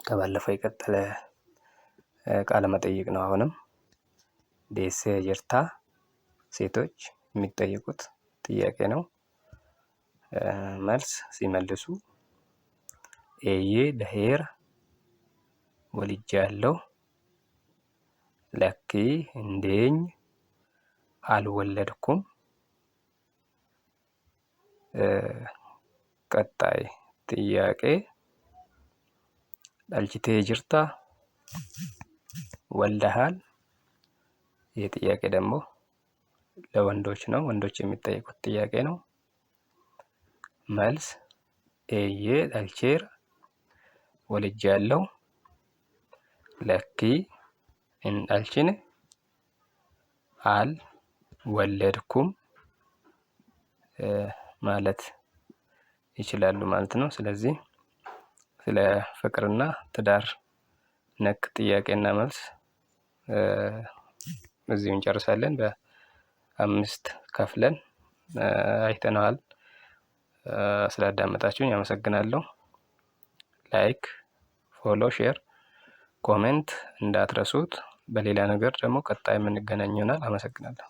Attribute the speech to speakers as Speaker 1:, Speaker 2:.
Speaker 1: ከባለፈው የቀጠለ ቃለ መጠይቅ ነው። አሁንም ዴሴ ጅርታ ሴቶች የሚጠየቁት ጥያቄ ነው። መልስ ሲመልሱ ኤዬ ደሄር ወልጃለሁ፣ ለኪ እንዴኝ አልወለድኩም። ቀጣይ ጥያቄ ዳልችቴ ጅርታ ወልደሃል። ይህ ጥያቄ ደግሞ ለወንዶች ነው። ወንዶች የሚጠየቁት ጥያቄ ነው። መልስ ኤዬ ዳልቼር ወልጃለሁ፣ ለኪ እንዳልችን አልወለድኩም ማለት ይችላሉ ማለት ነው። ስለዚህ ስለ ፍቅርና ትዳር ነክ ጥያቄና መልስ እዚሁ እንጨርሳለን። በ5 ከፍለን አይተነዋል። ስላዳመጣችሁኝ አመሰግናለሁ። ላይክ፣ ፎሎ፣ ሼር፣ ኮሜንት እንዳትረሱት። በሌላ ነገር ደግሞ ቀጣይ የምንገናኝ ይሆናል። አመሰግናለሁ።